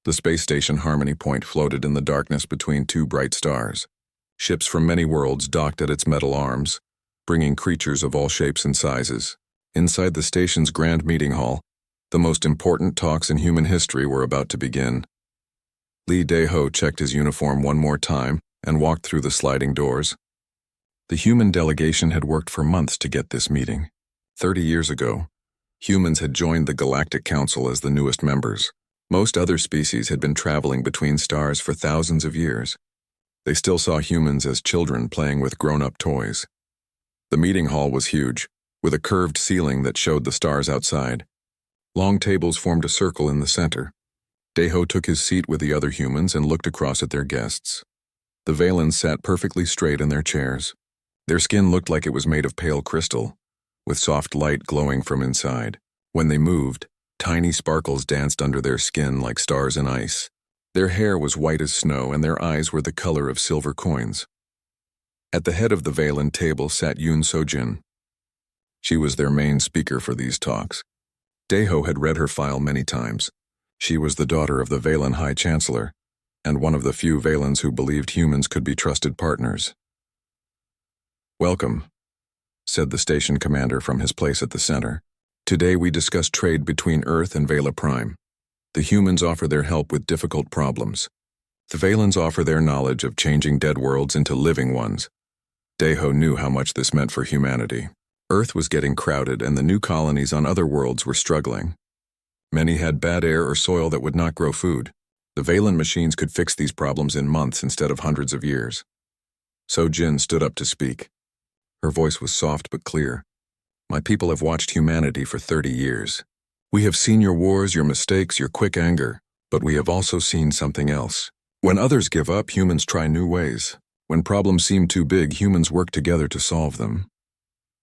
The space station Harmony Point floated in the darkness between two bright stars. Ships from many worlds docked at its metal arms, bringing creatures of all shapes and sizes. Inside the station's grand meeting hall, the most important talks in human history were about to begin. Lee Dae-ho checked his uniform one more time and walked through the sliding doors. The human delegation had worked for months to get this meeting. 30 years ago, humans had joined the Galactic Council as the newest members. Most other species had been traveling between stars for thousands of years. They still saw humans as children playing with grown-up toys. The meeting hall was huge, with a curved ceiling that showed the stars outside. Long tables formed a circle in the center. Dae-ho took his seat with the other humans and looked across at their guests. The Valens sat perfectly straight in their chairs. Their skin looked like it was made of pale crystal, with soft light glowing from inside. When they moved, tiny sparkles danced under their skin like stars in ice. Their hair was white as snow and their eyes were the color of silver coins. At the head of the Valen table sat Yoon Sojin. She was their main speaker for these talks. Dae-ho had read her file many times. She was the daughter of the Valen High Chancellor, and one of the few Valens who believed humans could be trusted partners. "Welcome," said the station commander from his place at the center. "Today we discuss trade between Earth and Vala Prime. The humans offer their help with difficult problems. The Valens offer their knowledge of changing dead worlds into living ones." Dae-ho knew how much this meant for humanity. Earth was getting crowded and the new colonies on other worlds were struggling. Many had bad air or soil that would not grow food. The Valen machines could fix these problems in months instead of hundreds of years. Sojin stood up to speak. Her voice was soft but clear. "My people have watched humanity for 30 years. We have seen your wars, your mistakes, your quick anger, but we have also seen something else. When others give up, humans try new ways. When problems seem too big, humans work together to solve them."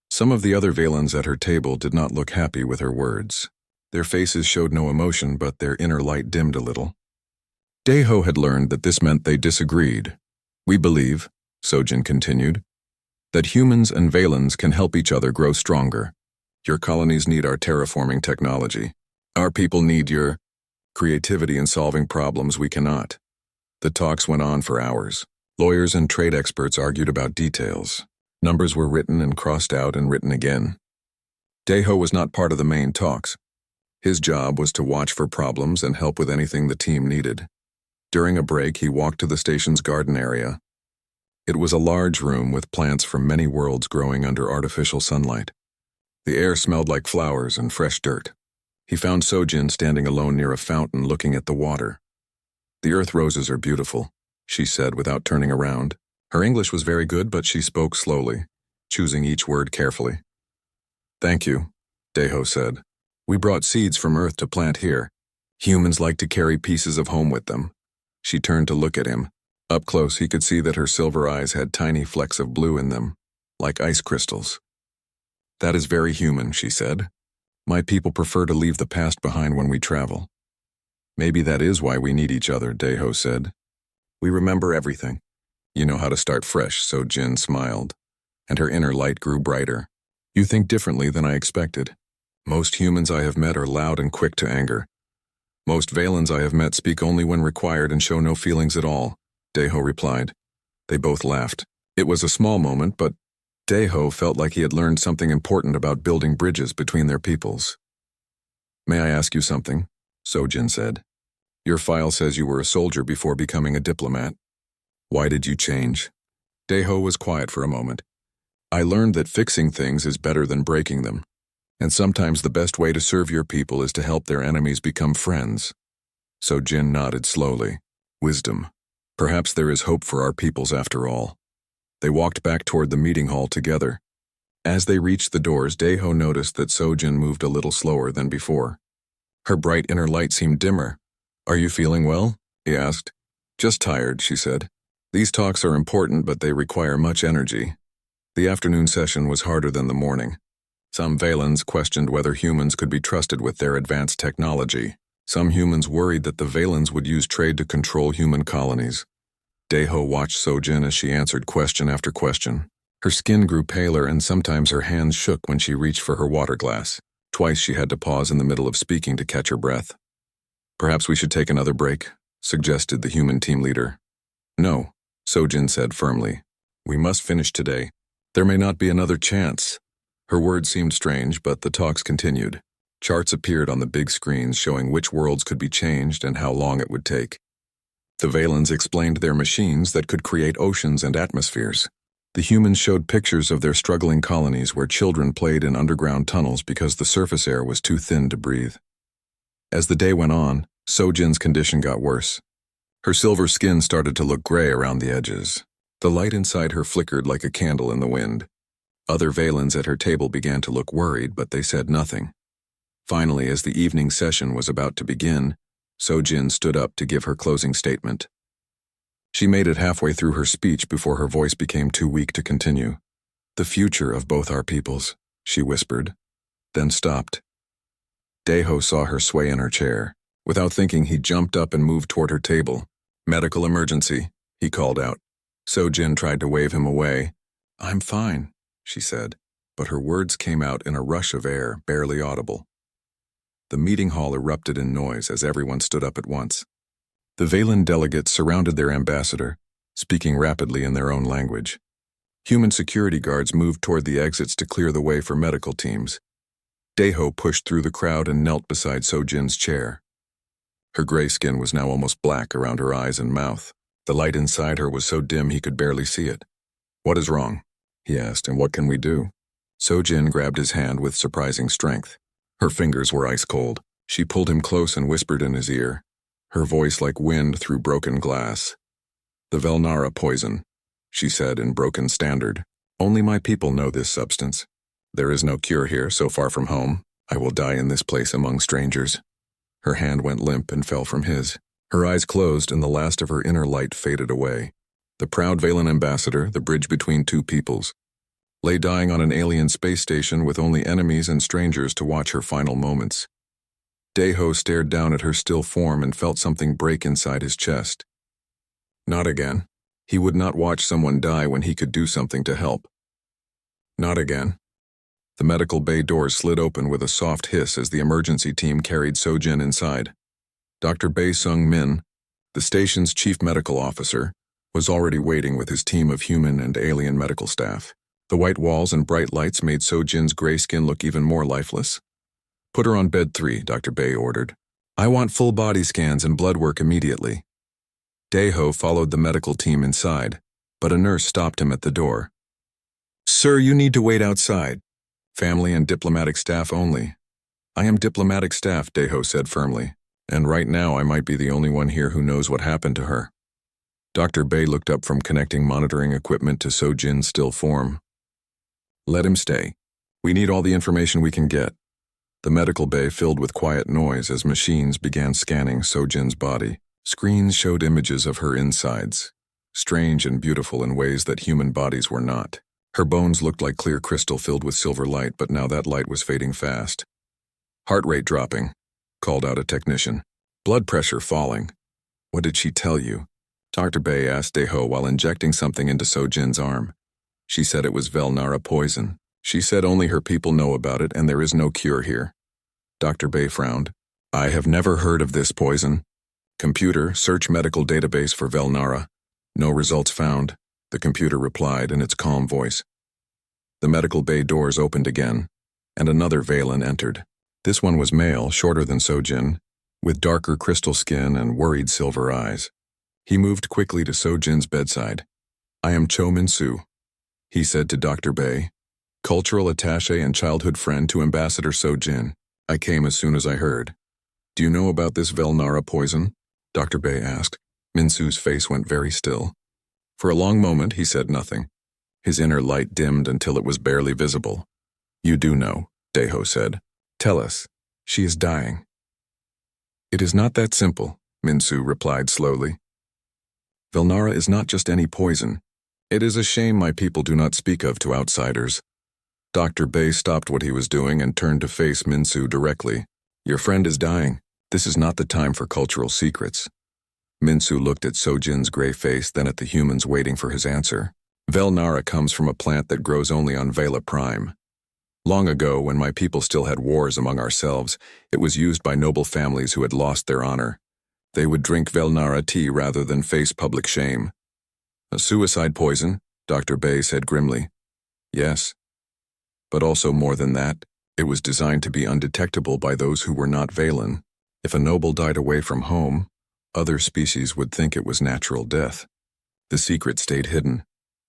Some of the other Valens at her table did not look happy with her words. Their faces showed no emotion, but their inner light dimmed a little. Dae-ho had learned that this meant they disagreed. "We believe," Sojin continued, "that humans and Valens can help each other grow stronger. Your colonies need our terraforming technology. Our people need your creativity in solving problems we cannot." The talks went on for hours. Lawyers and trade experts argued about details. Numbers were written and crossed out and written again. Dae-ho was not part of the main talks. His job was to watch for problems and help with anything the team needed. During a break, he walked to the station's garden area. It was a large room with plants from many worlds growing under artificial sunlight. The air smelled like flowers and fresh dirt. He found Sojin standing alone near a fountain looking at the water. "The earth roses are beautiful," she said without turning around. Her English was very good, but she spoke slowly, choosing each word carefully. "Thank you," Dae-ho said. "We brought seeds from Earth to plant here. Humans like to carry pieces of home with them." She turned to look at him. Up close, he could see that her silver eyes had tiny flecks of blue in them, like ice crystals. "That is very human," she said. "My people prefer to leave the past behind when we travel." "Maybe that is why we need each other," Dae-ho said. "We remember everything. You know how to start fresh," Sojin smiled, and her inner light grew brighter. "You think differently than I expected. Most humans I have met are loud and quick to anger. Most Valens I have met speak only when required and show no feelings at all," Dae-ho replied. They both laughed. It was a small moment, but Dae-ho felt like he had learned something important about building bridges between their peoples. "May I ask you something?" Sojin said. "Your file says you were a soldier before becoming a diplomat. Why did you change?" Dae-ho was quiet for a moment. "I learned that fixing things is better than breaking them. And sometimes the best way to serve your people is to help their enemies become friends." Sojin nodded slowly. "Wisdom. Perhaps there is hope for our peoples after all." They walked back toward the meeting hall together. As they reached the doors, Dae-ho noticed that Sojin moved a little slower than before. Her bright inner light seemed dimmer. "Are you feeling well?" he asked. "Just tired," she said. "These talks are important, but they require much energy." The afternoon session was harder than the morning. Some Valens questioned whether humans could be trusted with their advanced technology. Some humans worried that the Valens would use trade to control human colonies. Dae-ho watched Sojin as she answered question after question. Her skin grew paler and sometimes her hands shook when she reached for her water glass. Twice she had to pause in the middle of speaking to catch her breath. Perhaps we should take another break, suggested the human team leader. No, Sojin said firmly. We must finish today. There may not be another chance. Her words seemed strange, but the talks continued. Charts appeared on the big screens showing which worlds could be changed and how long it would take. The Valens explained their machines that could create oceans and atmospheres. The humans showed pictures of their struggling colonies where children played in underground tunnels because the surface air was too thin to breathe. As the day went on, Sojin's condition got worse. Her silver skin started to look gray around the edges. The light inside her flickered like a candle in the wind. Other Valens at her table began to look worried, but they said nothing. Finally, as the evening session was about to begin, Sojin stood up to give her closing statement. She made it halfway through her speech before her voice became too weak to continue. The future of both our peoples, she whispered, then stopped. Daeho saw her sway in her chair. Without thinking, he jumped up and moved toward her table. Medical emergency, he called out. Sojin tried to wave him away. I'm fine, she said, but her words came out in a rush of air, barely audible. The meeting hall erupted in noise as everyone stood up at once. The Valen delegates surrounded their ambassador, speaking rapidly in their own language. Human security guards moved toward the exits to clear the way for medical teams. Daeho pushed through the crowd and knelt beside Sojin's chair. Her gray skin was now almost black around her eyes and mouth. The light inside her was so dim he could barely see it. What is wrong? He asked, and what can we do? Sojin grabbed his hand with surprising strength. Her fingers were ice cold. She pulled him close and whispered in his ear, her voice like wind through broken glass. The Velnara poison, she said in broken standard. Only my people know this substance. There is no cure here, so far from home. I will die in this place among strangers. Her hand went limp and fell from his. Her eyes closed and the last of her inner light faded away. The proud Valen ambassador, the bridge between two peoples, lay dying on an alien space station with only enemies and strangers to watch her final moments. Daeho stared down at her still form and felt something break inside his chest. Not again. He would not watch someone die when he could do something to help. Not again. The medical bay doors slid open with a soft hiss as the emergency team carried Sojin inside. Dr. Bae Sung Min, the station's chief medical officer, was already waiting with his team of human and alien medical staff. The white walls and bright lights made Sojin's gray skin look even more lifeless. Put her on bed 3, Dr. Bae ordered. I want full body scans and blood work immediately. Daeho followed the medical team inside, but a nurse stopped him at the door. Sir, you need to wait outside. Family and diplomatic staff only. I am diplomatic staff, Daeho said firmly, and right now I might be the only one here who knows what happened to her. Dr. Bae looked up from connecting monitoring equipment to Sojin's still form. Let him stay. We need all the information we can get. The medical bay filled with quiet noise as machines began scanning Sojin's body. Screens showed images of her insides, strange and beautiful in ways that human bodies were not. Her bones looked like clear crystal filled with silver light, but now that light was fading fast. Heart rate dropping, called out a technician. Blood pressure falling. What did she tell you? Dr. Bae asked Daeho while injecting something into Sojin's arm. She said it was Velnara poison. She said only her people know about it and there is no cure here. Dr. Bae frowned. I have never heard of this poison. Computer, search medical database for Velnara. No results found, the computer replied in its calm voice. The medical bay doors opened again, and another Valen entered. This one was male, shorter than Sojin, with darker crystal skin and worried silver eyes. He moved quickly to Sojin's bedside. I am Cho Min-soo, he said to Dr. Bae, cultural attaché and childhood friend to Ambassador Sojin. I came as soon as I heard. Do you know about this Velnara poison? Dr. Bae asked. Min-soo's face went very still. For a long moment, he said nothing. His inner light dimmed until it was barely visible. You do know, Daeho said. Tell us. She is dying. It is not that simple, Min-soo replied slowly. Velnara is not just any poison. It is a shame my people do not speak of to outsiders. Dr. Bae stopped what he was doing and turned to face Min-soo directly. Your friend is dying. This is not the time for cultural secrets. Min-soo looked at Sojin's gray face, then at the humans waiting for his answer. Velnara comes from a plant that grows only on Vela Prime. Long ago, when my people still had wars among ourselves, it was used by noble families who had lost their honor. They would drink Velnara tea rather than face public shame. A suicide poison, Dr. Bay said grimly. Yes. But also more than that, it was designed to be undetectable by those who were not Valen. If a noble died away from home, other species would think it was natural death. The secret stayed hidden.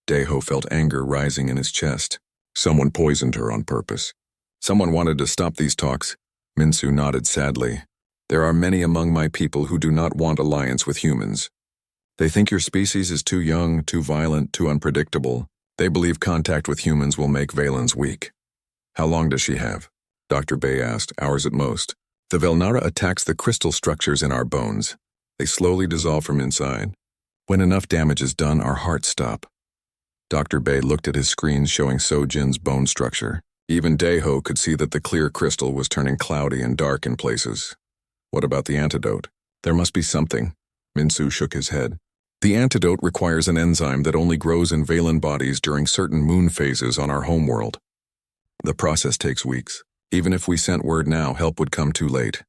Deho felt anger rising in his chest. Someone poisoned her on purpose. Someone wanted to stop these talks. Minsu nodded sadly. There are many among my people who do not want alliance with humans. They think your species is too young, too violent, too unpredictable. They believe contact with humans will make Valens weak. How long does she have? Dr. Bay asked. Hours at most. The Velnara attacks the crystal structures in our bones. They slowly dissolve from inside. When enough damage is done, our hearts stop. Dr. Bay looked at his screens showing Sojin's bone structure. Even Deho could see that the clear crystal was turning cloudy and dark in places. What about the antidote? There must be something. Minsu shook his head. The antidote requires an enzyme that only grows in Valen bodies during certain moon phases on our homeworld. The process takes weeks. Even if we sent word now, help would come too late.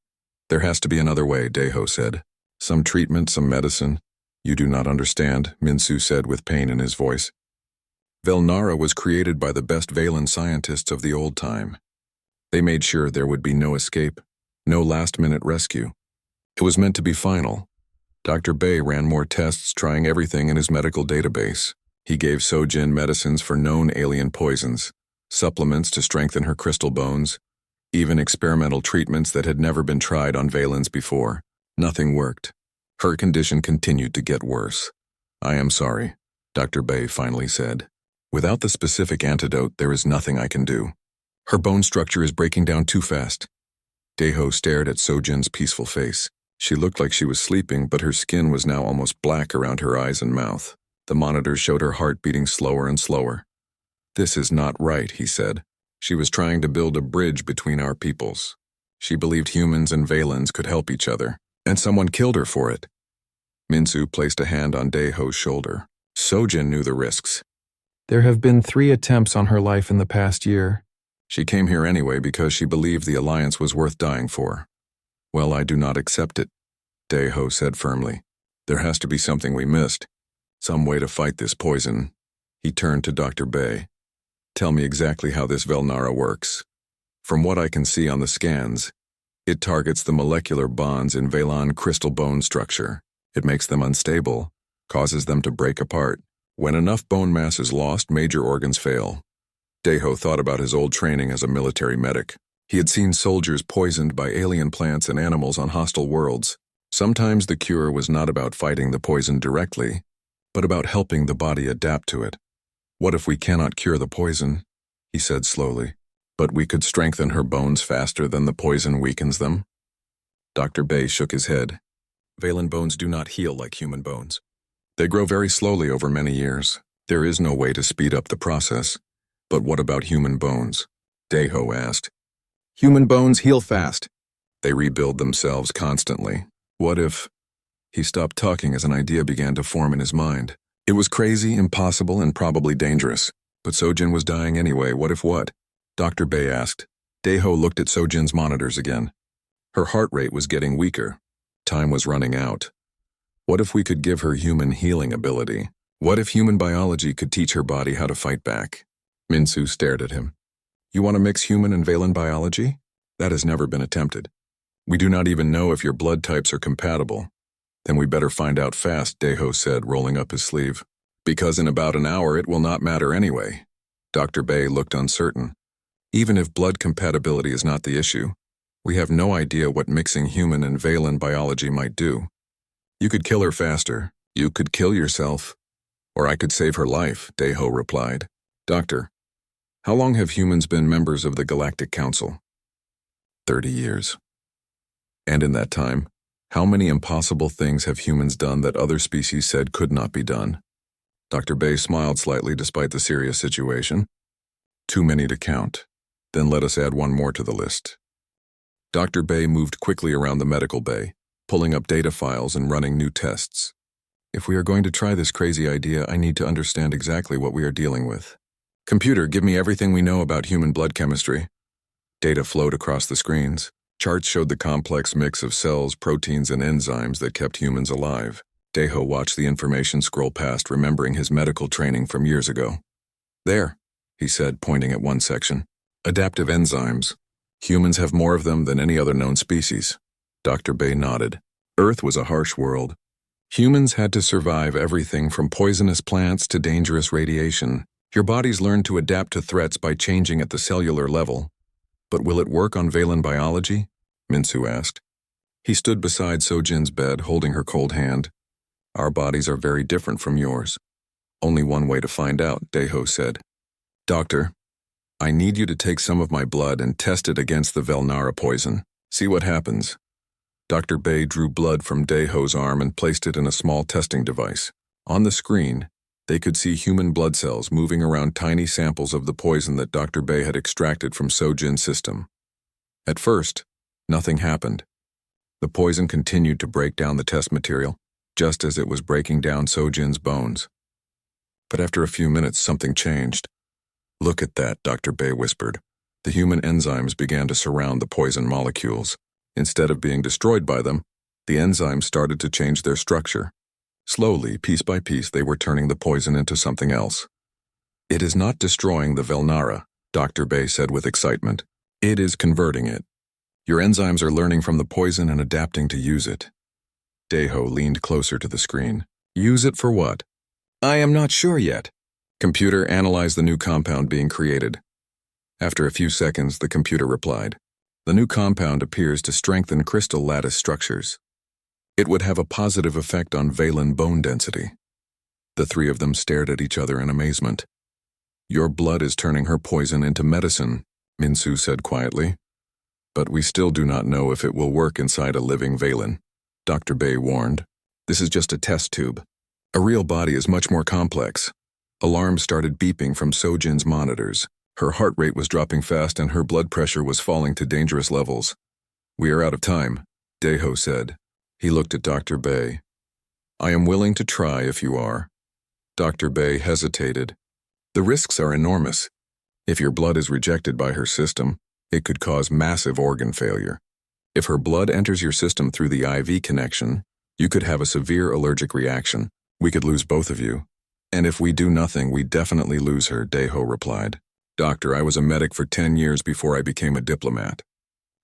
There has to be another way, Deho said. Some treatment, some medicine. You do not understand, Minsu said with pain in his voice. Velnara was created by the best Valen scientists of the old time. They made sure there would be no escape, no last-minute rescue. It was meant to be final. Dr. Bay ran more tests, trying everything in his medical database. He gave Sojin medicines for known alien poisons, supplements to strengthen her crystal bones, even experimental treatments that had never been tried on Valens before. Nothing worked. Her condition continued to get worse. I am sorry, Dr. Bay finally said. Without the specific antidote, there is nothing I can do. Her bone structure is breaking down too fast. Deho stared at Sojin's peaceful face. She looked like she was sleeping, but her skin was now almost black around her eyes and mouth. The monitors showed her heart beating slower and slower. This is not right, he said. She was trying to build a bridge between our peoples. She believed humans and Valens could help each other, and someone killed her for it. Minsu placed a hand on Deho's shoulder. Sojin knew the risks. There have been 3 attempts on her life in the past year. She came here anyway because she believed the alliance was worth dying for. Well, I do not accept it, Deho said firmly. There has to be something we missed. Some way to fight this poison. He turned to Dr. Bay. Tell me exactly how this Velnara works. From what I can see on the scans, it targets the molecular bonds in Valan crystal bone structure. It makes them unstable, causes them to break apart. When enough bone mass is lost, major organs fail. Deho thought about his old training as a military medic. He had seen soldiers poisoned by alien plants and animals on hostile worlds. Sometimes the cure was not about fighting the poison directly, but about helping the body adapt to it. What if we cannot cure the poison? He said slowly. But we could strengthen her bones faster than the poison weakens them? Dr. Bay shook his head. Valen bones do not heal like human bones. They grow very slowly over many years. There is no way to speed up the process. But what about human bones? Deho asked. Human bones heal fast. They rebuild themselves constantly. What if... He stopped talking as an idea began to form in his mind. It was crazy, impossible, and probably dangerous. But Sojin was dying anyway. What if what? Dr. Bay asked. Deho looked at Sojin's monitors again. Her heart rate was getting weaker. Time was running out. What if we could give her human healing ability? What if human biology could teach her body how to fight back? Minsu stared at him. You want to mix human and Valen biology? That has never been attempted. We do not even know if your blood types are compatible. Then we better find out fast, Deho said, rolling up his sleeve. Because in about an hour it will not matter anyway. Dr. Bay looked uncertain. Even if blood compatibility is not the issue, we have no idea what mixing human and Valen biology might do. You could kill her faster. You could kill yourself. Or I could save her life, Deho replied. Doctor, how long have humans been members of the Galactic Council? 30 years. And in that time, how many impossible things have humans done that other species said could not be done? Dr. Bay smiled slightly despite the serious situation. Too many to count. Then let us add one more to the list. Dr. Bay moved quickly around the medical bay, pulling up data files and running new tests. If we are going to try this crazy idea, I need to understand exactly what we are dealing with. Computer, give me everything we know about human blood chemistry. Data flowed across the screens. Charts showed the complex mix of cells, proteins, and enzymes that kept humans alive. Daeho watched the information scroll past, remembering his medical training from years ago. There, he said, pointing at one section. Adaptive enzymes. Humans have more of them than any other known species. Dr. Bay nodded. Earth was a harsh world. Humans had to survive everything from poisonous plants to dangerous radiation. Your bodies learn to adapt to threats by changing at the cellular level. But will it work on Valen biology? Minsu asked. He stood beside Sojin's bed, holding her cold hand. Our bodies are very different from yours. Only one way to find out, Daeho said. Doctor, I need you to take some of my blood and test it against the Velnara poison. See what happens. Dr. Bay drew blood from Daeho's arm and placed it in a small testing device. On the screen, they could see human blood cells moving around tiny samples of the poison that Dr. Bay had extracted from Sojin's system. At first, nothing happened. The poison continued to break down the test material, just as it was breaking down Sojin's bones. But after a few minutes, something changed. Look at that, Dr. Bay whispered. The human enzymes began to surround the poison molecules. Instead of being destroyed by them, the enzymes started to change their structure. Slowly, piece by piece, they were turning the poison into something else. It is not destroying the Velnara, Dr. Bay said with excitement. It is converting it. Your enzymes are learning from the poison and adapting to use it. Daeho leaned closer to the screen. Use it for what? I am not sure yet. Computer, analyze the new compound being created. After a few seconds, the computer replied. The new compound appears to strengthen crystal lattice structures. It would have a positive effect on Valen bone density. The three of them stared at each other in amazement. Your blood is turning her poison into medicine, Minsu said quietly. But we still do not know if it will work inside a living Valen. Dr. Bay warned. This is just a test tube. A real body is much more complex. Alarms started beeping from Sojin's monitors. Her heart rate was dropping fast and her blood pressure was falling to dangerous levels. We are out of time, Daeho said. He looked at Dr. Bay. I am willing to try if you are. Dr. Bay hesitated. The risks are enormous. If your blood is rejected by her system, it could cause massive organ failure. If her blood enters your system through the IV connection, you could have a severe allergic reaction. We could lose both of you. And if we do nothing, we definitely lose her, Daeho replied. Doctor, I was a medic for 10 years before I became a diplomat.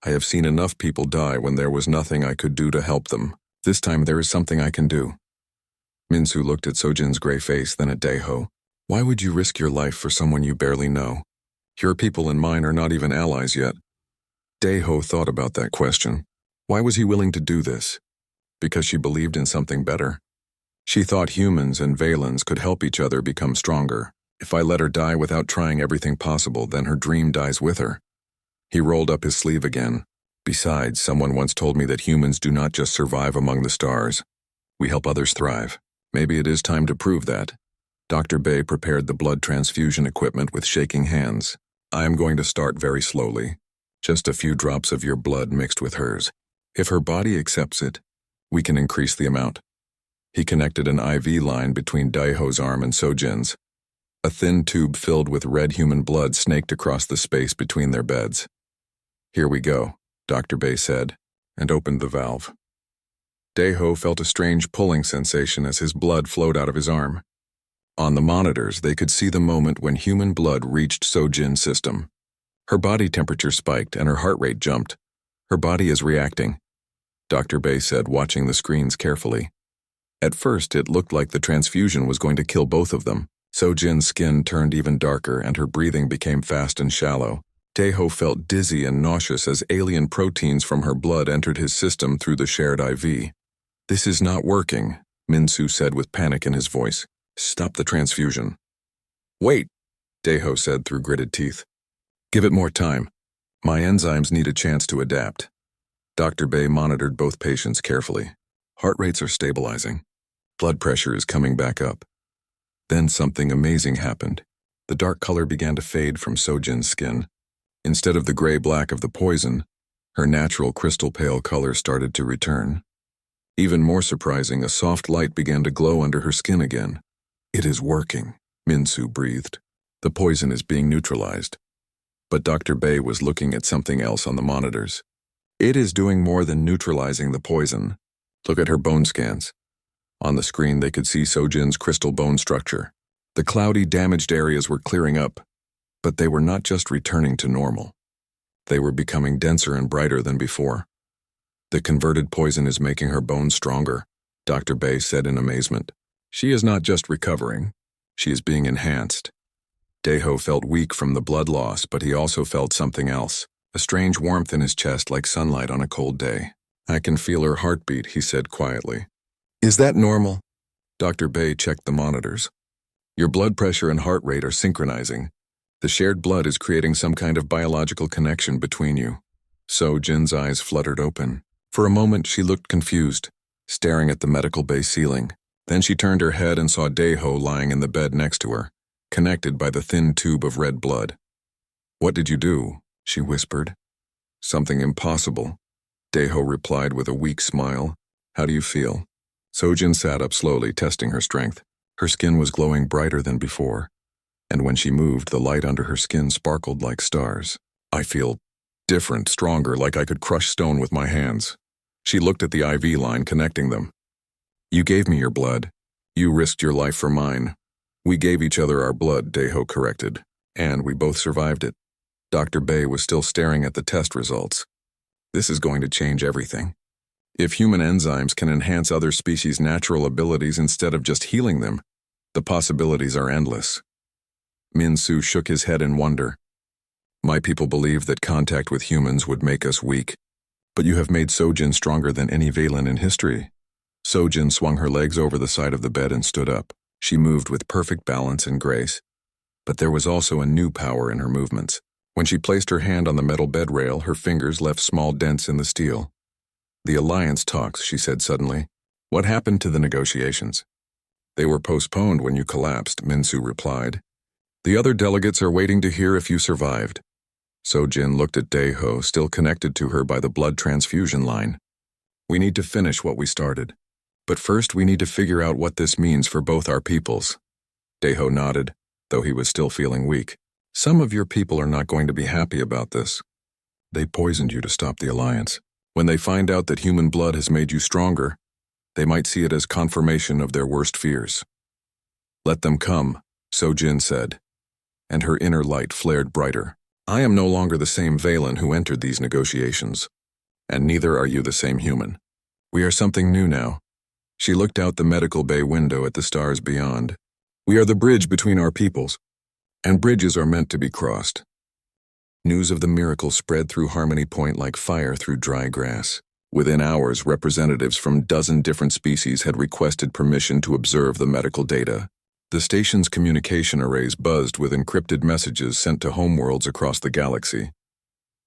I have seen enough people die when there was nothing I could do to help them. This time there is something I can do. Minsu looked at Sojin's gray face, then at Daeho. Why would you risk your life for someone you barely know? Your people and mine are not even allies yet. Daeho thought about that question. Why was he willing to do this? Because she believed in something better. She thought humans and Valens could help each other become stronger. If I let her die without trying everything possible, then her dream dies with her. He rolled up his sleeve again. Besides, someone once told me that humans do not just survive among the stars. We help others thrive. Maybe it is time to prove that. Dr. Bay prepared the blood transfusion equipment with shaking hands. I am going to start very slowly. Just a few drops of your blood mixed with hers. If her body accepts it, we can increase the amount. He connected an IV line between Daeho's arm and Sojin's. A thin tube filled with red human blood snaked across the space between their beds. Here we go, Dr. Bay said, and opened the valve. Daeho felt a strange pulling sensation as his blood flowed out of his arm. On the monitors, they could see the moment when human blood reached Sojin's system. Her body temperature spiked and her heart rate jumped. Her body is reacting, Dr. Bay said, watching the screens carefully. At first, it looked like the transfusion was going to kill both of them. Sojin's skin turned even darker and her breathing became fast and shallow. Daeho felt dizzy and nauseous as alien proteins from her blood entered his system through the shared IV. This is not working, Minsu said with panic in his voice. Stop the transfusion. Wait, Daeho said through gritted teeth. Give it more time. My enzymes need a chance to adapt. Dr. Bay monitored both patients carefully. Heart rates are stabilizing. Blood pressure is coming back up. Then something amazing happened. The dark color began to fade from Sojin's skin. Instead of the gray-black of the poison, her natural crystal-pale color started to return. Even more surprising, a soft light began to glow under her skin again. It is working, Minsu breathed. The poison is being neutralized. But Dr. Bay was looking at something else on the monitors. It is doing more than neutralizing the poison. Look at her bone scans. On the screen, they could see Sojin's crystal bone structure. The cloudy, damaged areas were clearing up, but they were not just returning to normal. They were becoming denser and brighter than before. The converted poison is making her bones stronger, Dr. Bay said in amazement. She is not just recovering, she is being enhanced. Daeho felt weak from the blood loss, but he also felt something else, a strange warmth in his chest like sunlight on a cold day. I can feel her heartbeat, he said quietly. Is that normal? Dr. Bay checked the monitors. Your blood pressure and heart rate are synchronizing. The shared blood is creating some kind of biological connection between you. Jin's eyes fluttered open. For a moment, she looked confused, staring at the medical bay ceiling. Then she turned her head and saw Daeho lying in the bed next to her, connected by the thin tube of red blood. What did you do? She whispered. Something impossible. Daeho replied with a weak smile. How do you feel? Jin sat up slowly, testing her strength. Her skin was glowing brighter than before, and when she moved, the light under her skin sparkled like stars. I feel different, stronger, like I could crush stone with my hands. She looked at the IV line connecting them. You gave me your blood. You risked your life for mine. We gave each other our blood, Daeho corrected, and we both survived it. Dr. Bay was still staring at the test results. This is going to change everything. If human enzymes can enhance other species' natural abilities instead of just healing them, the possibilities are endless. Min-Su shook his head in wonder. My people believed that contact with humans would make us weak, but you have made Sojin stronger than any Valen in history. Sojin swung her legs over the side of the bed and stood up. She moved with perfect balance and grace. But there was also a new power in her movements. When she placed her hand on the metal bed rail, her fingers left small dents in the steel. The alliance talks, she said suddenly. What happened to the negotiations? They were postponed when you collapsed, Min-Su replied. The other delegates are waiting to hear if you survived. Sojin looked at Daeho, still connected to her by the blood transfusion line. We need to finish what we started. But first we need to figure out what this means for both our peoples. Daeho nodded, though he was still feeling weak. Some of your people are not going to be happy about this. They poisoned you to stop the alliance. When they find out that human blood has made you stronger, they might see it as confirmation of their worst fears. Let them come, Sojin said, and her inner light flared brighter. I am no longer the same Valen who entered these negotiations, and neither are you the same human. We are something new now. She looked out the medical bay window at the stars beyond. We are the bridge between our peoples, and bridges are meant to be crossed. News of the miracle spread through Harmony Point like fire through dry grass. Within hours, representatives from a dozen different species had requested permission to observe the medical data. The station's communication arrays buzzed with encrypted messages sent to homeworlds across the galaxy.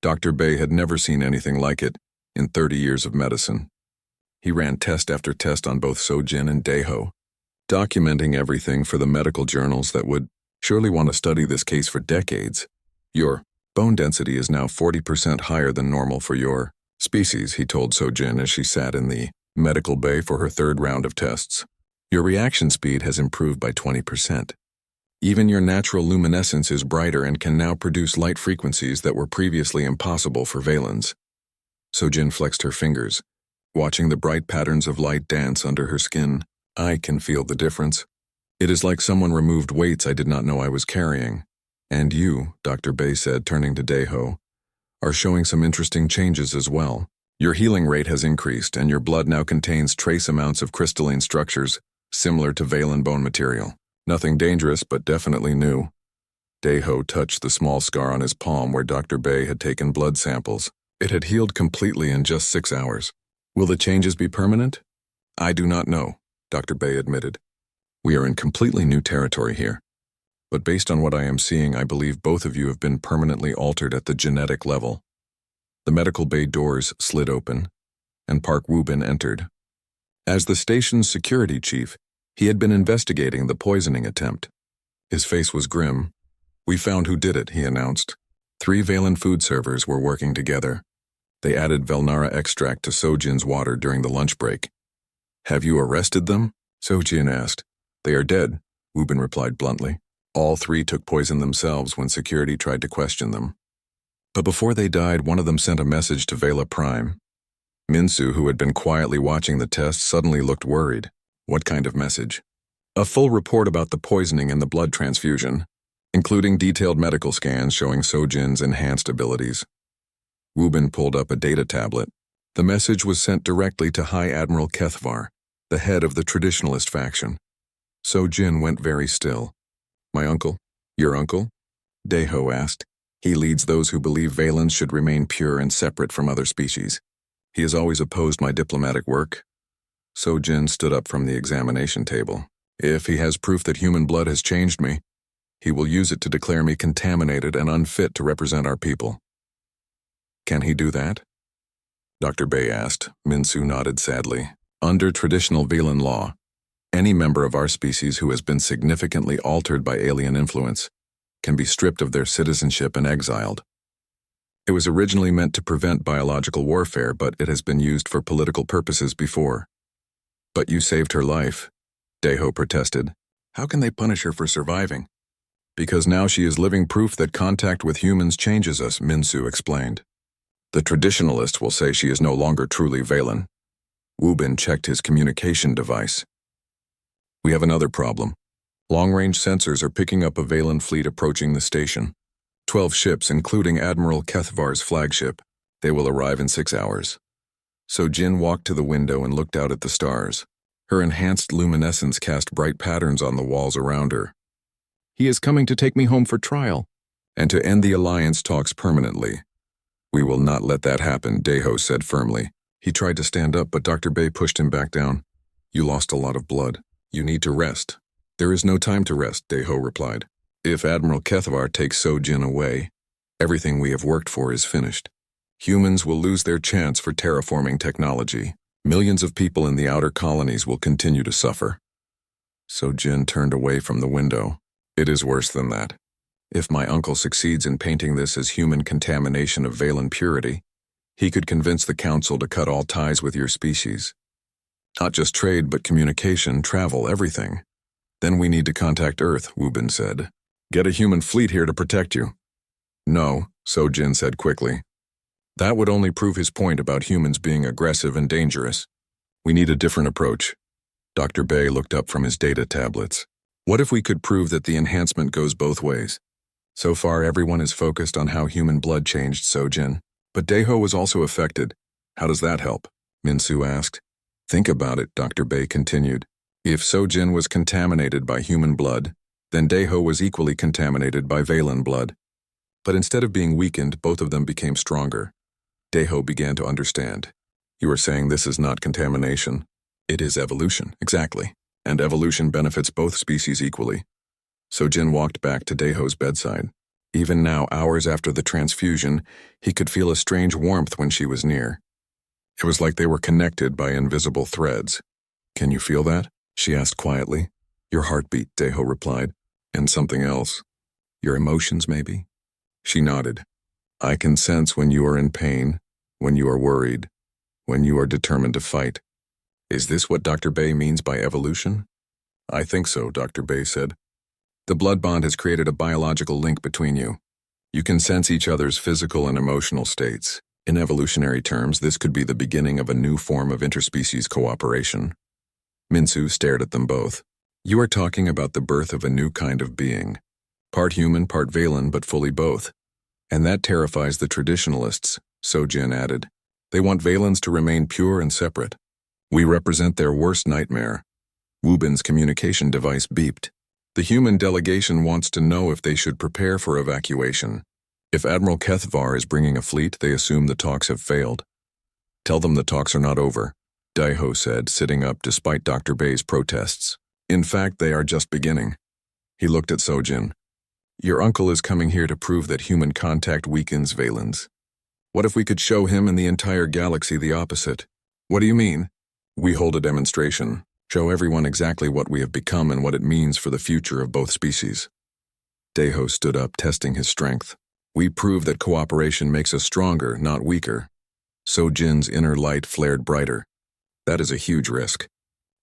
Dr. Bay had never seen anything like it in 30 years of medicine. He ran test after test on both Sojin and Daeho, documenting everything for the medical journals that would surely want to study this case for decades. Your bone density is now 40% higher than normal for your species, he told Sojin as she sat in the medical bay for her third round of tests. Your reaction speed has improved by 20%. Even your natural luminescence is brighter and can now produce light frequencies that were previously impossible for Valens. Sojin flexed her fingers, watching the bright patterns of light dance under her skin. I can feel the difference. It is like someone removed weights I did not know I was carrying. And you, Dr. Bay said, turning to Daeho, are showing some interesting changes as well. Your healing rate has increased, and your blood now contains trace amounts of crystalline structures, similar to Valen bone material. Nothing dangerous, but definitely new. Daeho touched the small scar on his palm where Dr. Bay had taken blood samples. It had healed completely in just 6 hours. Will the changes be permanent? I do not know, Dr. Bay admitted. We are in completely new territory here. But based on what I am seeing, I believe both of you have been permanently altered at the genetic level. The medical bay doors slid open, and Park Woo-bin entered. As the station's security chief, he had been investigating the poisoning attempt. His face was grim. We found who did it, he announced. 3 Valen food servers were working together. They added Velnara extract to Sojin's water during the lunch break. Have you arrested them? Sojin asked. They are dead, Woo-bin replied bluntly. All 3 took poison themselves when security tried to question them. But before they died, one of them sent a message to Vela Prime. Minsu, who had been quietly watching the test, suddenly looked worried. What kind of message? A full report about the poisoning and the blood transfusion, including detailed medical scans showing Sojin's enhanced abilities. Wubin pulled up a data tablet. The message was sent directly to High Admiral Kethvar, the head of the Traditionalist faction. Sojin went very still. My uncle? Your uncle? Deho asked. He leads those who believe Valens should remain pure and separate from other species. He has always opposed my diplomatic work. Sojin stood up from the examination table. If he has proof that human blood has changed me, he will use it to declare me contaminated and unfit to represent our people. Can he do that? Dr. Bay asked. Minsu nodded sadly. Under traditional Velan law, any member of our species who has been significantly altered by alien influence can be stripped of their citizenship and exiled. It was originally meant to prevent biological warfare, but it has been used for political purposes before. But you saved her life, Deho protested. How can they punish her for surviving? Because now she is living proof that contact with humans changes us, Minsu explained. The traditionalists will say she is no longer truly Velan. Wubin checked his communication device. We have another problem. Long-range sensors are picking up a Velan fleet approaching the station. 12 ships, including Admiral Kethvar's flagship. They will arrive in 6 hours. Sojin walked to the window and looked out at the stars. Her enhanced luminescence cast bright patterns on the walls around her. He is coming to take me home for trial, and to end the alliance talks permanently. We will not let that happen, Deho said firmly. He tried to stand up, but Dr. Bay pushed him back down. You lost a lot of blood. You need to rest. There is no time to rest, Deho replied. If Admiral Kethvar takes Sojin away, everything we have worked for is finished. Humans will lose their chance for terraforming technology. Millions of people in the outer colonies will continue to suffer. Sojin turned away from the window. It is worse than that. If my uncle succeeds in painting this as human contamination of Velan purity, he could convince the Council to cut all ties with your species. Not just trade, but communication, travel, everything. Then we need to contact Earth, Wubin said. Get a human fleet here to protect you. No, Sojin said quickly. That would only prove his point about humans being aggressive and dangerous. We need a different approach. Dr. Bay looked up from his data tablets. What if we could prove that the enhancement goes both ways? So far, everyone is focused on how human blood changed Sojin. But Deho was also affected. How does that help? Minsu asked. Think about it, Dr. Bay continued. If Sojin was contaminated by human blood, then Deho was equally contaminated by Velan blood. But instead of being weakened, both of them became stronger. Deho began to understand. You are saying this is not contamination. It is evolution, exactly. And evolution benefits both species equally. Sojin walked back to Deho's bedside. Even now, hours after the transfusion, he could feel a strange warmth when she was near. It was like they were connected by invisible threads. Can you feel that? She asked quietly. Your heartbeat, Deho replied. And something else. Your emotions, maybe? She nodded. I can sense when you are in pain, when you are worried, when you are determined to fight. Is this what Dr. Bay means by evolution? I think so, Dr. Bay said. The blood bond has created a biological link between you. You can sense each other's physical and emotional states. In evolutionary terms, this could be the beginning of a new form of interspecies cooperation. Minsu stared at them both. You are talking about the birth of a new kind of being. Part human, part Velan, but fully both. And that terrifies the traditionalists, Sojin added. They want Valens to remain pure and separate. We represent their worst nightmare. Wubin's communication device beeped. The human delegation wants to know if they should prepare for evacuation. If Admiral Kethvar is bringing a fleet, they assume the talks have failed. Tell them the talks are not over, Deho said, sitting up despite Dr. Bay's protests. In fact, they are just beginning. He looked at Sojin. Your uncle is coming here to prove that human contact weakens Valens. What if we could show him and the entire galaxy the opposite? What do you mean? We hold a demonstration, show everyone exactly what we have become and what it means for the future of both species. Deho stood up, testing his strength. We prove that cooperation makes us stronger, not weaker. Sojin's inner light flared brighter. That is a huge risk.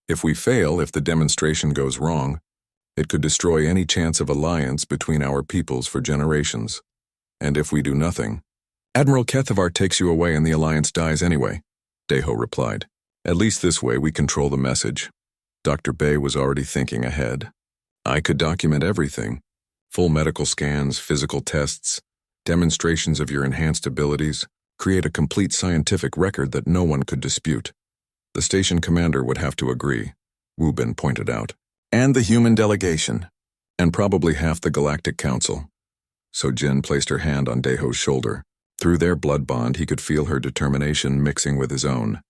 If we fail, if the demonstration goes wrong, it could destroy any chance of alliance between our peoples for generations. And if we do nothing, Admiral Kethavar takes you away and the Alliance dies anyway, Deho replied. At least this way we control the message. Dr. Bay was already thinking ahead. I could document everything. Full medical scans, physical tests, demonstrations of your enhanced abilities, create a complete scientific record that no one could dispute. The station commander would have to agree, Wu Bin pointed out. And the human delegation. And probably half the Galactic Council. So Jin placed her hand on Deho's shoulder. Through their blood bond, he could feel her determination mixing with his own.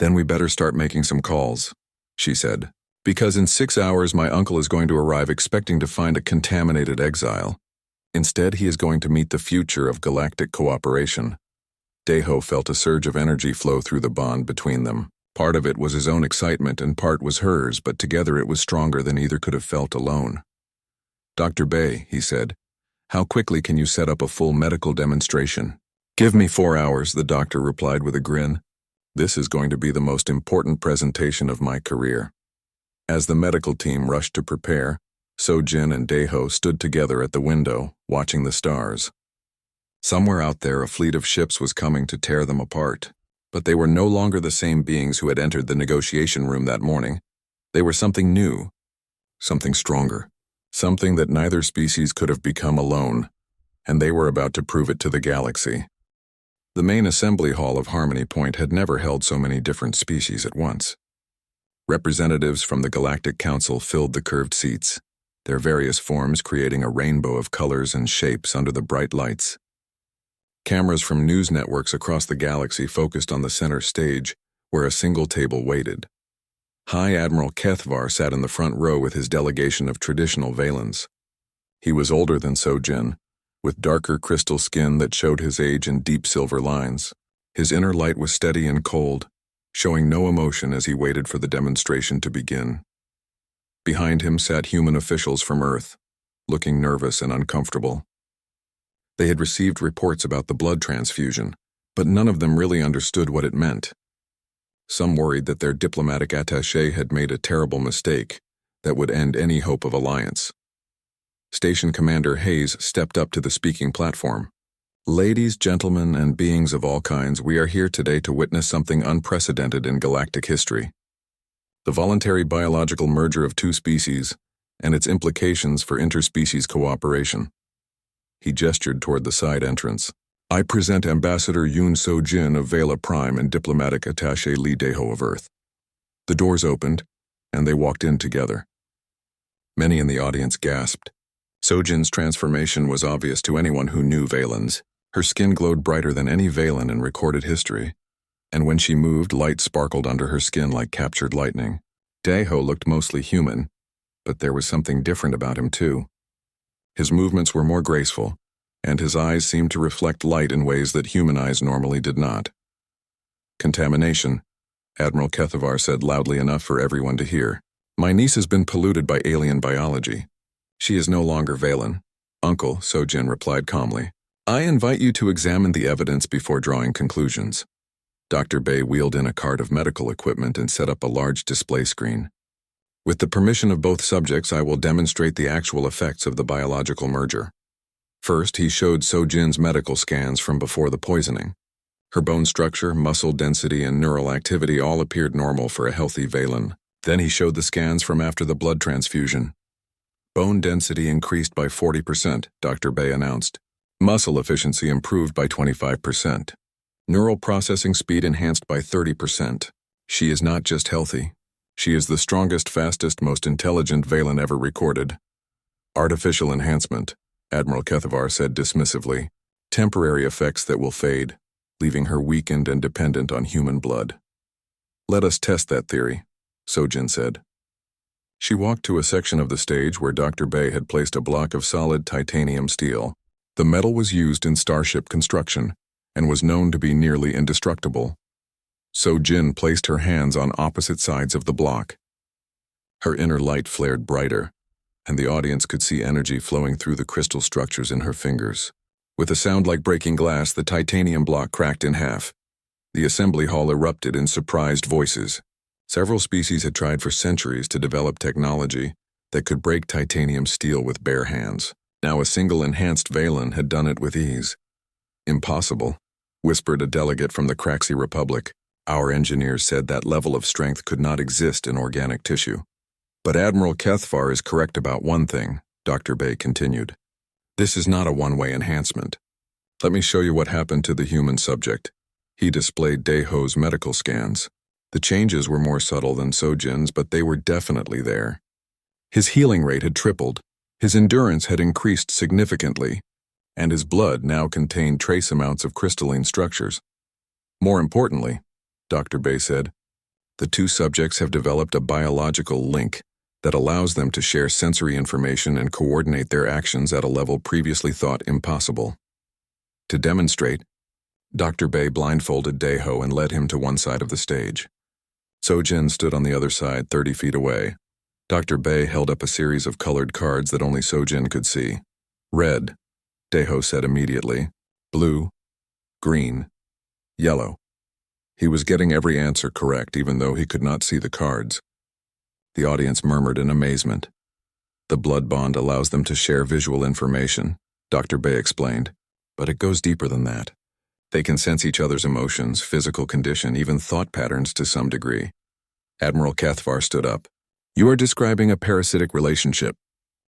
Then we better start making some calls, she said. Because in 6 hours my uncle is going to arrive expecting to find a contaminated exile. Instead, he is going to meet the future of galactic cooperation. Deho felt a surge of energy flow through the bond between them. Part of it was his own excitement and part was hers, but together it was stronger than either could have felt alone. Dr. Bay, he said, how quickly can you set up a full medical demonstration? Give me 4 hours, the doctor replied with a grin. This is going to be the most important presentation of my career. As the medical team rushed to prepare, So-Jin and Deho stood together at the window, watching the stars. Somewhere out there a fleet of ships was coming to tear them apart, but they were no longer the same beings who had entered the negotiation room that morning. They were something new, something stronger, something that neither species could have become alone, and they were about to prove it to the galaxy. The main assembly hall of Harmony Point had never held so many different species at once. Representatives from the Galactic Council filled the curved seats, their various forms creating a rainbow of colors and shapes under the bright lights. Cameras from news networks across the galaxy focused on the center stage, where a single table waited. High Admiral Kethvar sat in the front row with his delegation of traditional Valens. He was older than So-Jin, with darker crystal skin that showed his age in deep silver lines. His inner light was steady and cold, showing no emotion as he waited for the demonstration to begin. Behind him sat human officials from Earth, looking nervous and uncomfortable. They had received reports about the blood transfusion, but none of them really understood what it meant. Some worried that their diplomatic attaché had made a terrible mistake that would end any hope of alliance. Station Commander Hayes stepped up to the speaking platform. Ladies, gentlemen, and beings of all kinds, we are here today to witness something unprecedented in galactic history. The voluntary biological merger of two species and its implications for interspecies cooperation. He gestured toward the side entrance. I present Ambassador Yoon So-Jin of Vela Prime and Diplomatic Attaché Lee Deho of Earth. The doors opened, and they walked in together. Many in the audience gasped. So-Jin's transformation was obvious to anyone who knew Valens. Her skin glowed brighter than any Valen in recorded history, and when she moved, light sparkled under her skin like captured lightning. Deho looked mostly human, but there was something different about him too. His movements were more graceful, and his eyes seemed to reflect light in ways that human eyes normally did not. Contamination, Admiral Kethavar said loudly enough for everyone to hear. My niece has been polluted by alien biology. She is no longer Valen. Uncle, So-Jin replied calmly. I invite you to examine the evidence before drawing conclusions. Dr. Bay wheeled in a cart of medical equipment and set up a large display screen. With the permission of both subjects, I will demonstrate the actual effects of the biological merger. First, he showed So-Jin's medical scans from before the poisoning. Her bone structure, muscle density, and neural activity all appeared normal for a healthy Valen. Then he showed the scans from after the blood transfusion. Bone density increased by 40%, Dr. Bay announced. Muscle efficiency improved by 25%. Neural processing speed enhanced by 30%. She is not just healthy. She is the strongest, fastest, most intelligent Valen ever recorded. Artificial enhancement, Admiral Kethavar said dismissively. Temporary effects that will fade, leaving her weakened and dependent on human blood. Let us test that theory, So-Jin said. She walked to a section of the stage where Dr. Bay had placed a block of solid titanium steel. The metal was used in starship construction and was known to be nearly indestructible. So-Jin placed her hands on opposite sides of the block. Her inner light flared brighter, and the audience could see energy flowing through the crystal structures in her fingers. With a sound like breaking glass, the titanium block cracked in half. The assembly hall erupted in surprised voices. Several species had tried for centuries to develop technology that could break titanium steel with bare hands. Now a single enhanced Valen had done it with ease. Impossible, whispered a delegate from the Craxi Republic. Our engineers said that level of strength could not exist in organic tissue. But Admiral Kethvar is correct about one thing, Dr. Bay continued. This is not a one-way enhancement. Let me show you what happened to the human subject. He displayed Daeho's medical scans. The changes were more subtle than Sojin's, but they were definitely there. His healing rate had tripled, his endurance had increased significantly, and his blood now contained trace amounts of crystalline structures. More importantly, Dr. Bay said, the two subjects have developed a biological link that allows them to share sensory information and coordinate their actions at a level previously thought impossible. To demonstrate, Dr. Bay blindfolded Daeho and led him to one side of the stage. Sojin stood on the other side, 30 feet away. Dr. Bay held up a series of colored cards that only Sojin could see. Red, Daeho said immediately. Blue, green, yellow. He was getting every answer correct, even though he could not see the cards. The audience murmured in amazement. The blood bond allows them to share visual information, Dr. Bay explained, but it goes deeper than that. They can sense each other's emotions, physical condition, even thought patterns to some degree. Admiral Kethvar stood up. You are describing a parasitic relationship.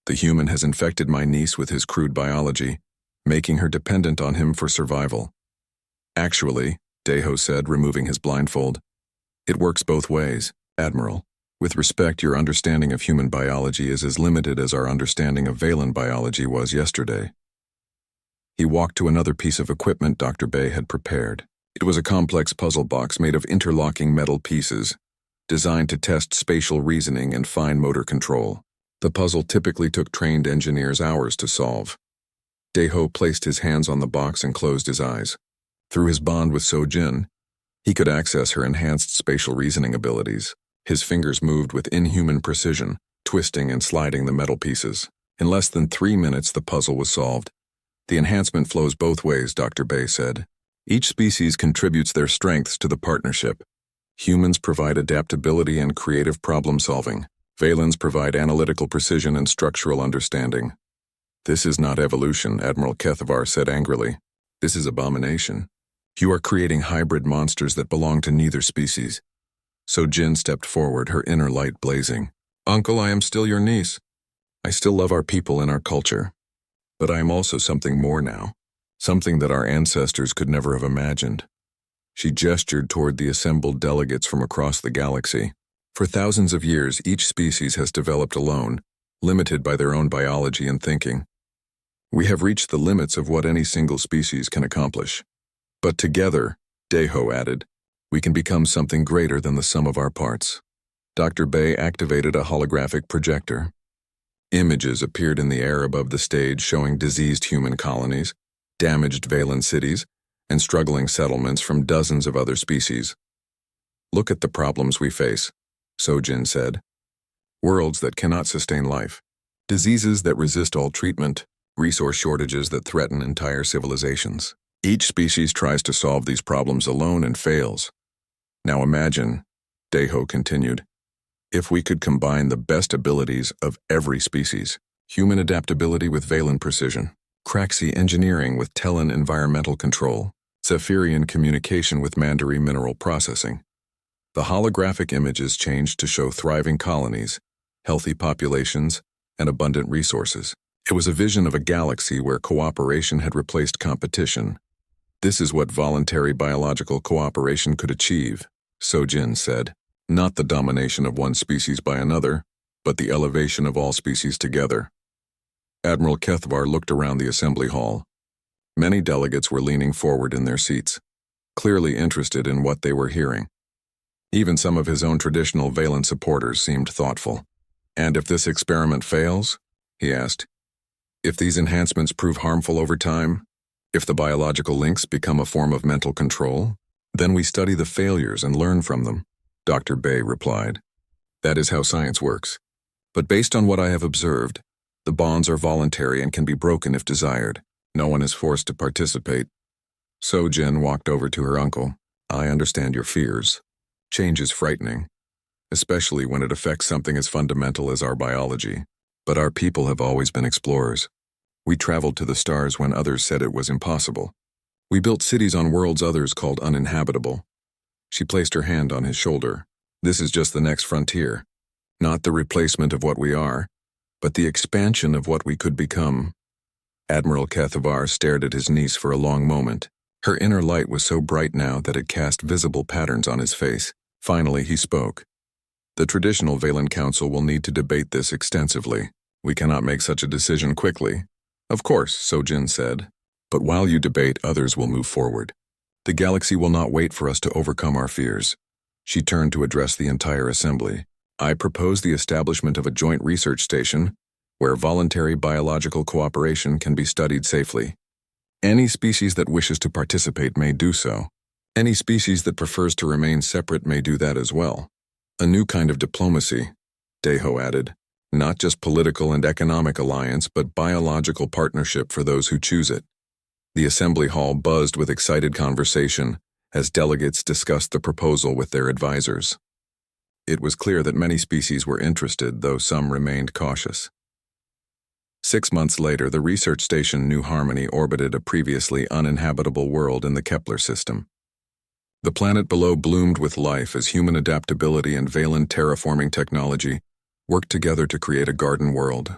The human has infected my niece with his crude biology, making her dependent on him for survival. Actually, Daeho said, removing his blindfold, it works both ways, Admiral. With respect, your understanding of human biology is as limited as our understanding of Valen biology was yesterday. He walked to another piece of equipment Dr. Bay had prepared. It was a complex puzzle box made of interlocking metal pieces, designed to test spatial reasoning and fine motor control. The puzzle typically took trained engineers hours to solve. Daeho placed his hands on the box and closed his eyes. Through his bond with Sojin, he could access her enhanced spatial reasoning abilities. His fingers moved with inhuman precision, twisting and sliding the metal pieces. In less than 3 minutes, the puzzle was solved. The enhancement flows both ways, Dr. Bay said. Each species contributes their strengths to the partnership. Humans provide adaptability and creative problem-solving. Valens provide analytical precision and structural understanding. This is not evolution, Admiral Kethvar said angrily. This is abomination. You are creating hybrid monsters that belong to neither species. Sojin stepped forward, her inner light blazing. Uncle, I am still your niece. I still love our people and our culture. But I am also something more now, something that our ancestors could never have imagined. She gestured toward the assembled delegates from across the galaxy. For thousands of years, each species has developed alone, limited by their own biology and thinking. We have reached the limits of what any single species can accomplish. But together, Daeho added, we can become something greater than the sum of our parts. Dr. Bay activated a holographic projector. Images appeared in the air above the stage showing diseased human colonies, damaged Valen cities, and struggling settlements from dozens of other species. Look at the problems we face, Sojin said. Worlds that cannot sustain life, diseases that resist all treatment, resource shortages that threaten entire civilizations. Each species tries to solve these problems alone and fails. Now imagine, Daeho continued, if we could combine the best abilities of every species, human adaptability with Valen precision, Craxi engineering with Tellan environmental control, Zephyrian communication with Mandarin mineral processing. The holographic images changed to show thriving colonies, healthy populations, and abundant resources. It was a vision of a galaxy where cooperation had replaced competition. This is what voluntary biological cooperation could achieve, Sojin said. Not the domination of one species by another, but the elevation of all species together. Admiral Kethvar looked around the assembly hall. Many delegates were leaning forward in their seats, clearly interested in what they were hearing. Even some of his own traditional Valen supporters seemed thoughtful. And if this experiment fails, he asked, if these enhancements prove harmful over time, if the biological links become a form of mental control, then we study the failures and learn from them. Dr. Bay replied. That is how science works. But based on what I have observed, the bonds are voluntary and can be broken if desired. No one is forced to participate. Sojin walked over to her uncle. I understand your fears. Change is frightening, especially when it affects something as fundamental as our biology. But our people have always been explorers. We traveled to the stars when others said it was impossible. We built cities on worlds others called uninhabitable. She placed her hand on his shoulder. This is just the next frontier. Not the replacement of what we are, but the expansion of what we could become. Admiral Kethavar stared at his niece for a long moment. Her inner light was so bright now that it cast visible patterns on his face. Finally, he spoke. The traditional Valen Council will need to debate this extensively. We cannot make such a decision quickly. Of course, Sojin said. But while you debate, others will move forward. The galaxy will not wait for us to overcome our fears. She turned to address the entire assembly. I propose the establishment of a joint research station where voluntary biological cooperation can be studied safely. Any species that wishes to participate may do so. Any species that prefers to remain separate may do that as well. A new kind of diplomacy, Deho added. Not just political and economic alliance, but biological partnership for those who choose it. The assembly hall buzzed with excited conversation as delegates discussed the proposal with their advisors. It was clear that many species were interested, though some remained cautious. 6 months later, the research station New Harmony orbited a previously uninhabitable world in the Kepler system. The planet below bloomed with life as human adaptability and Valen terraforming technology worked together to create a garden world.